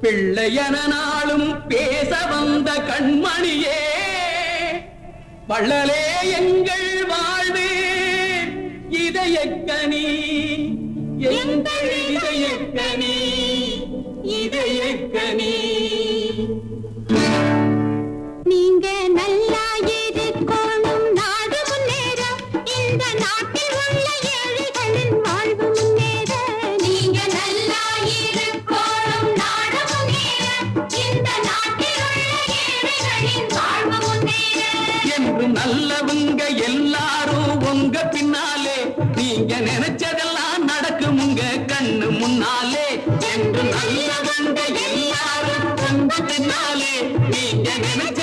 பிள்ளையன நாளும் பேச வந்த கண்மணியே, வள்ளலே எங்கள் வாழ்வு இதயக்கனி, எங்கள் இதயக்கனி, இதயக்கனி. நீங்க நல்லா இருக்கணும், நாடு முன்னேற, இந்த நாட்டில் உள்ள ஏழைகளின் வாழ்வு முன்னேற. நீங்க நல்லா இருக்கணும், நாடு முன்னேற, இந்த நாட்டில் உள்ள ஏழைகளின் வாழ்வு முன்னேற. என்று நல்லவங்க எல்லாரும் உங்க பின்னாலே, நீங்க நினைச்சதெல்லாம் நடக்கும் உங்க கண்ணு முன்னாலே. என்று நல்லவங்க எல்லாரும் உங்க பின்னாலே, நீங்க நினைச்ச